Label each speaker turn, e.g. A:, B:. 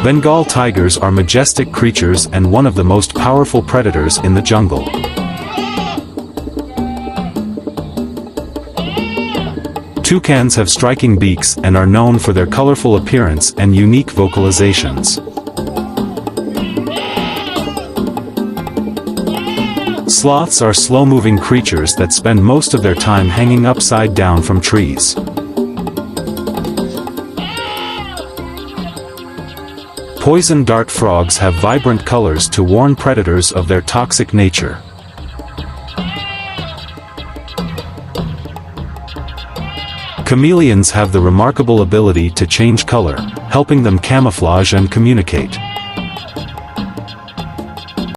A: Bengal tigers are majestic creatures and one of the most powerful predators in the jungle. Toucans have striking beaks and are known for their colorful appearance and unique vocalizations. Sloths are slow-moving creatures that spend most of their time hanging upside down from trees. Poison dart frogs have vibrant colors to warn predators of their toxic nature. Chameleons have the remarkable ability to change color, helping them camouflage and communicate.